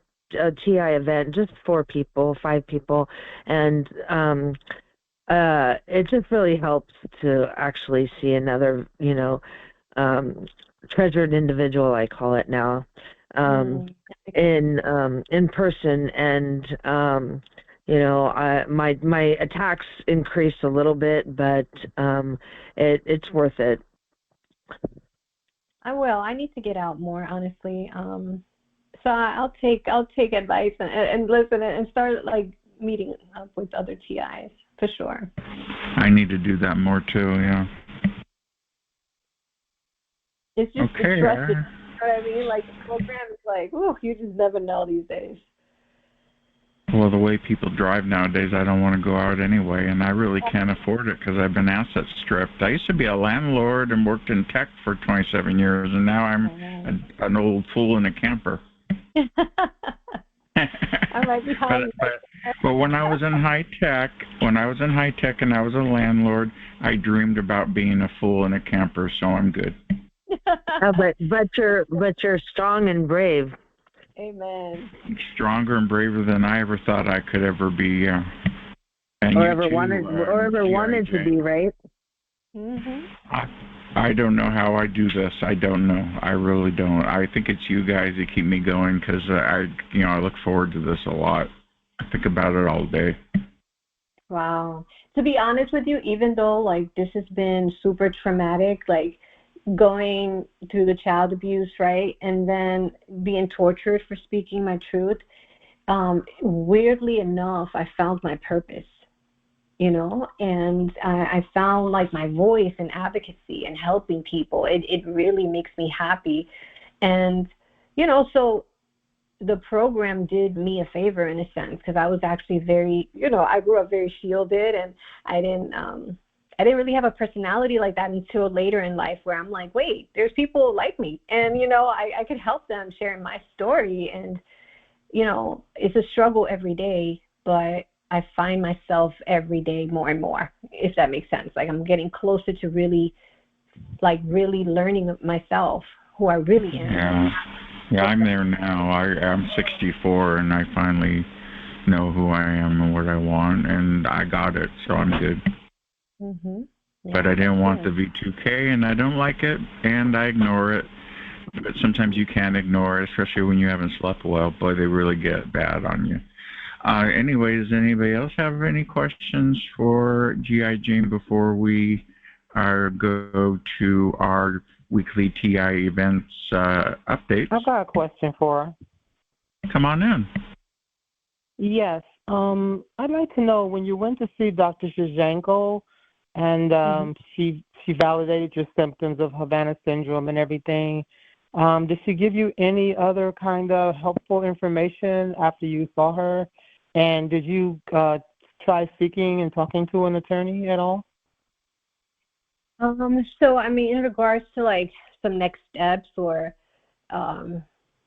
TI event, just 5 people, and it just really helps to actually see another, treasured individual, I call it now, in person, and my attacks increased a little bit, but it's worth it. I will. I need to get out more, honestly. So I'll take advice and listen and start like meeting up with other TIs for sure. I need to do that more too. Yeah. It's just stressful. You know what I mean? Like the program is like, ooh, you just never know these days. Well, the way people drive nowadays, I don't want to go out anyway, and I really can't afford it because I've been asset stripped. I used to be a landlord and worked in tech for 27 years, and now I'm an old fool in a camper. I'm right behind but when I was in high tech, and I was a landlord, I dreamed about being a fool in a camper, so I'm good. But you're strong and brave. Amen. Stronger and braver than I ever thought I could ever be. And or ever wanted to be, right? Mhm. I don't know how I do this. I don't know. I really don't. I think it's you guys that keep me going because I look forward to this a lot. I think about it all day. Wow. To be honest with you, even though like this has been super traumatic, like going through the child abuse, right, and then being tortured for speaking my truth, weirdly enough, I found my purpose. And I found like my voice and advocacy and helping people. It really makes me happy. And, so the program did me a favor in a sense because I was actually very, I grew up very shielded and I didn't really have a personality like that until later in life where I'm like, wait, there's people like me. And, I could help them sharing my story. And, it's a struggle every day, but I find myself every day more and more, if that makes sense. Like I'm getting closer to really learning myself, who I really am. Yeah, I'm there now. I'm 64, and I finally know who I am and what I want, and I got it, so I'm good. Mhm. Yeah, but I didn't want the V2K, and I don't like it, and I ignore it. But sometimes you can't ignore it, especially when you haven't slept well. Boy, they really get bad on you. Anyway, does anybody else have any questions for G.I. Jane before we go to our weekly TI events updates? I've got a question for her. Come on in. Yes. I'd like to know, when you went to see Dr. Shizhenko and she validated your symptoms of Havana syndrome and everything, did she give you any other kind of helpful information after you saw her? And did you try seeking and talking to an attorney at all? So, I mean, in regards to like some next steps or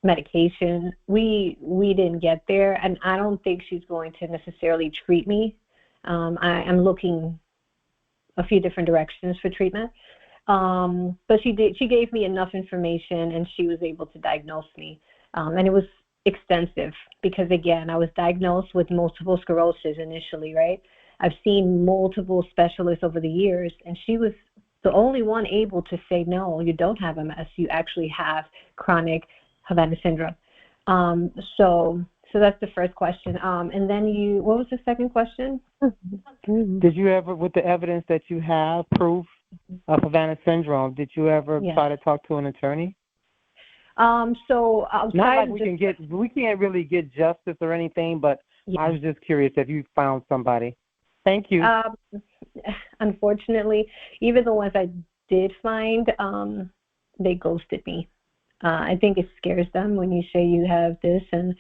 medication, we didn't get there, and I don't think she's going to necessarily treat me. I'm looking a few different directions for treatment. But she gave me enough information, and she was able to diagnose me. And it was extensive because, again, I was diagnosed with multiple sclerosis initially, right? I've seen multiple specialists over the years, and she was the only one able to say, no, you don't have MS. You actually have chronic Havana syndrome. So that's the first question. And then what was the second question? Did you ever, with the evidence that you have, proof of Havana syndrome, did you ever try to talk to an attorney? So not like we can't really get justice or anything, but I was just curious if you found somebody. Thank you. Unfortunately, even the ones I did find, they ghosted me. I think it scares them when you say you have this and,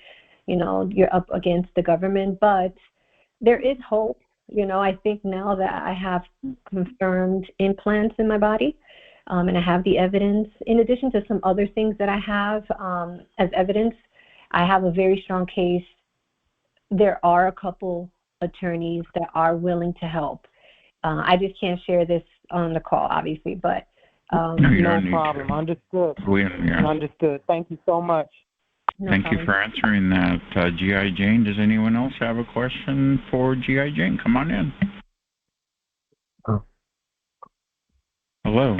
you're up against the government. But there is hope. I think now that I have confirmed implants in my body, and I have the evidence, in addition to some other things that I have as evidence, I have a very strong case. There are a couple attorneys that are willing to help. I just can't share this on the call, obviously, but no problem. Understood. Understood. Thank you so much. Thank you for answering that. G.I. Jane, does anyone else have a question for G.I. Jane? Come on in. Oh. Hello.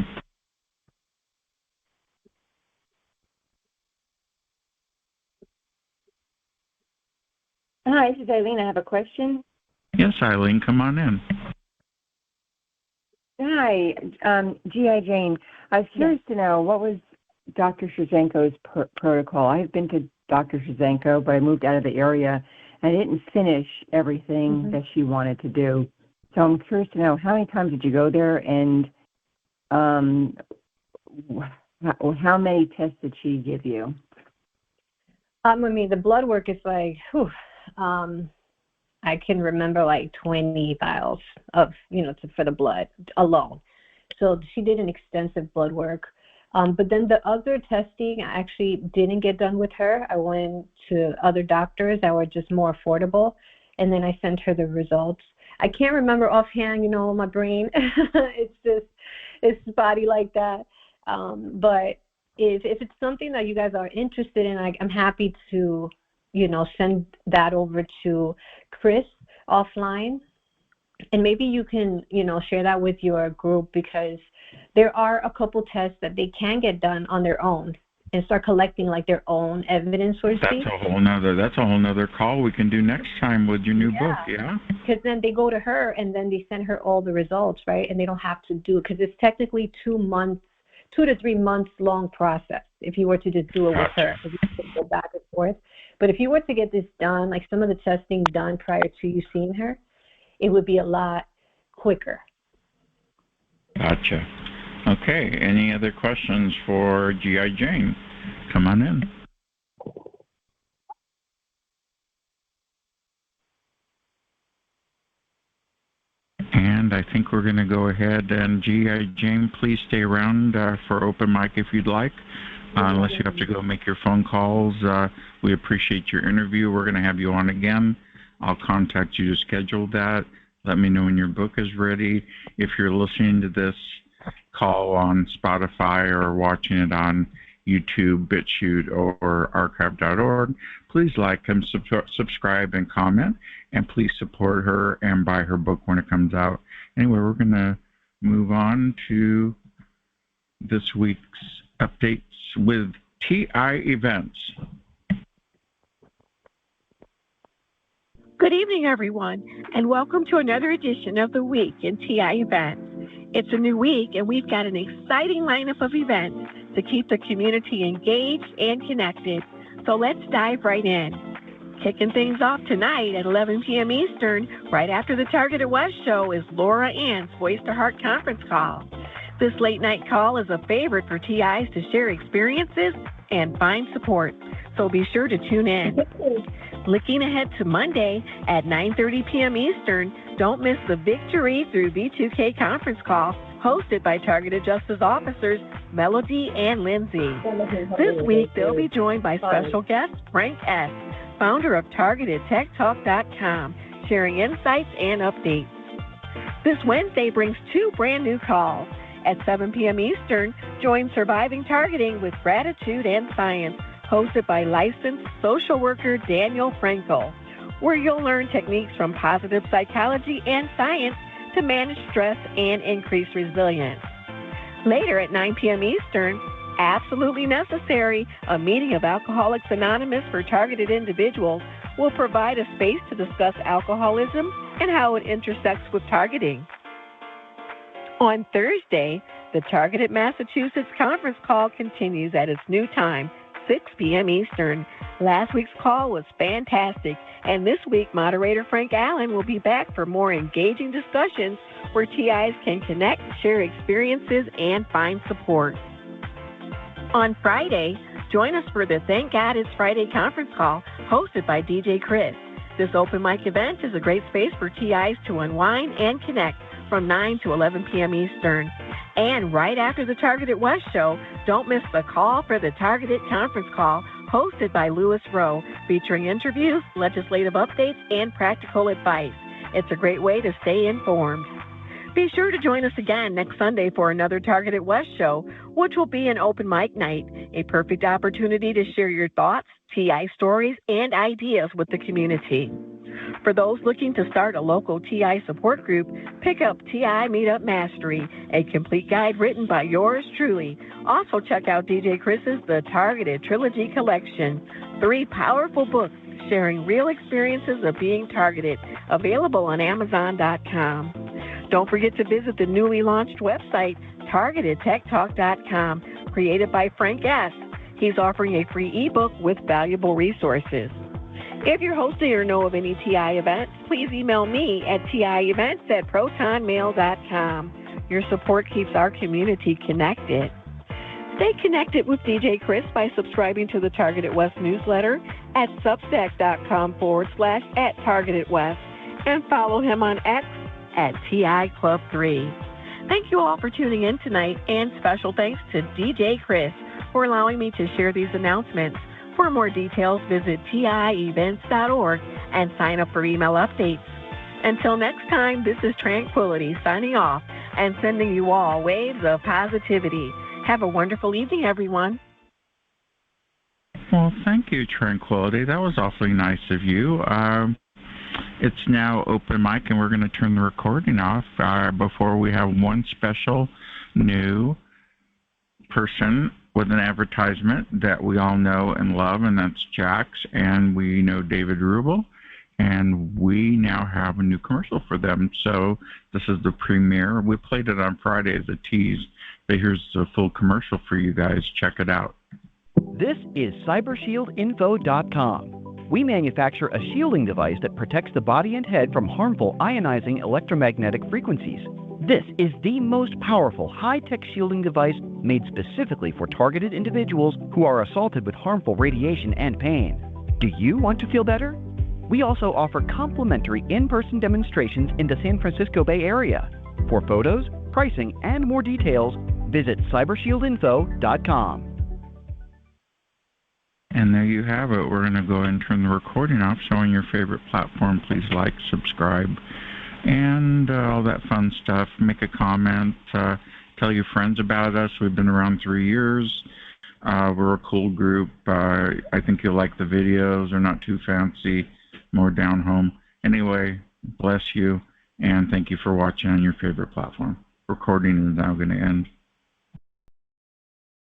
Hi, this is Eileen. I have a question. Yes, Eileen, come on in. Hi, G.I. Jane. I was curious to know, what was Dr. Shizhenko's protocol? I've been to Dr. Shizhenko, but I moved out of the area and I didn't finish everything that she wanted to do. So I'm curious to know, how many times did you go there, and how many tests did she give you? I mean, the blood work is like, I can remember like 20 vials of, for the blood alone. So she did an extensive blood work. But then the other testing I actually didn't get done with her. I went to other doctors that were just more affordable, and then I sent her the results. I can't remember offhand, my brain. It's spotty like that. But if it's something that you guys are interested in, I'm happy to, send that over to Chris offline. And maybe you can, share that with your group, because there are a couple tests that they can get done on their own and start collecting like their own evidence, so to speak. That's a whole nother call we can do next time with your new book, yeah? Because then they go to her and then they send her all the results, right? And they don't have to do it, because it's technically 2 to 3 months long process if you were to just do it with her. If you could go back and forth. But if you were to get this done, like some of the testing done prior to you seeing her, it would be a lot quicker. Gotcha. Okay, any other questions for G.I. Jane? Come on in. And I think we're going to go ahead and G.I. Jane, please stay around for open mic if you'd like, unless you have to go make your phone calls. We appreciate your interview. We're going to have you on again. I'll contact you to schedule that. Let me know when your book is ready. If you're listening to this call on Spotify or watching it on YouTube, BitChute, or archive.org, please like and subscribe and comment, and please support her and buy her book when it comes out. Anyway, we're going to move on to this week's updates with TI Events. Good evening, everyone, and welcome to another edition of the Week in TI Events. It's a new week, and we've got an exciting lineup of events to keep the community engaged and connected. So let's dive right in. Kicking things off tonight at 11 p.m. Eastern, right after the Targeted West show, is Laura Ann's Voice to Heart conference call. This late night call is a favorite for TIs to share experiences and find support, so be sure to tune in. Looking ahead to Monday at 9:30 p.m. Eastern, don't miss the Victory Through V2K conference call hosted by Targeted Justice Officers Melody and Lindsay. This week, they'll be joined by special guest Frank S., founder of TargetedTechTalk.com, sharing insights and updates. This Wednesday brings 2 brand new calls. At 7 p.m. Eastern, join Surviving Targeting with Gratitude and Science, hosted by licensed social worker Daniel Frankel, where you'll learn techniques from positive psychology and science to manage stress and increase resilience. Later at 9 p.m. Eastern, Absolutely Necessary, a meeting of Alcoholics Anonymous for targeted individuals, will provide a space to discuss alcoholism and how it intersects with targeting. On Thursday, the Targeted Massachusetts conference call continues at its new time, 6 p.m. Eastern. Last week's call was fantastic, and this week, moderator Frank Allen will be back for more engaging discussions where TIs can connect, share experiences, and find support. On Friday, join us for the Thank God It's Friday conference call hosted by DJ Chris. This open mic event is a great space for TIs to unwind and connect from 9 to 11 p.m. Eastern. And right after the Targeted West show, don't miss the Call for the Targeted conference call hosted by Lewis Rowe, featuring interviews, legislative updates, and practical advice. It's a great way to stay informed. Be sure to join us again next Sunday for another Targeted West show, which will be an open mic night, a perfect opportunity to share your thoughts, TI stories, and ideas with the community. For those looking to start a local TI support group, pick up TI Meetup Mastery, a complete guide written by yours truly. Also check out DJ Chris's The Targeted Trilogy Collection, 3 powerful books sharing real experiences of being targeted, available on Amazon.com. Don't forget to visit the newly launched website, TargetedTechTalk.com, created by Frank S. He's offering a free ebook with valuable resources. If you're hosting or know of any TI events, please email me at tievents@protonmail.com. Your support keeps our community connected. Stay connected with DJ Chris by subscribing to the Targeted West newsletter at substack.com/@TargetedWest and follow him on X at TI Club 3. Thank you all for tuning in tonight, and special thanks to DJ Chris for allowing me to share these announcements. For more details, visit tievents.org and sign up for email updates. Until next time, this is Tranquility signing off and sending you all waves of positivity. Have a wonderful evening, everyone. Well, thank you, Tranquility. That was awfully nice of you. It's now open mic, and we're going to turn the recording off before we have one special new person with an advertisement that we all know and love, and that's Jax, and we know David Rubel, and we now have a new commercial for them. So this is the premiere. We played it on Friday as a tease, but here's the full commercial for you guys. Check it out. This is CyberShieldInfo.com. We manufacture a shielding device that protects the body and head from harmful ionizing electromagnetic frequencies. This is the most powerful high-tech shielding device made specifically for targeted individuals who are assaulted with harmful radiation and pain. Do you want to feel better? We also offer complimentary in-person demonstrations in the San Francisco Bay Area. For photos, pricing, and more details, visit CyberShieldInfo.com. And there you have it. We're going to go ahead and turn the recording off. So on your favorite platform, please like, subscribe, and all that fun stuff. Make a comment. Tell your friends about us. We've been around 3 years. We're a cool group. I think you'll like the videos. They're not too fancy, more down home. Anyway, bless you, and thank you for watching on your favorite platform. Recording is now going to end.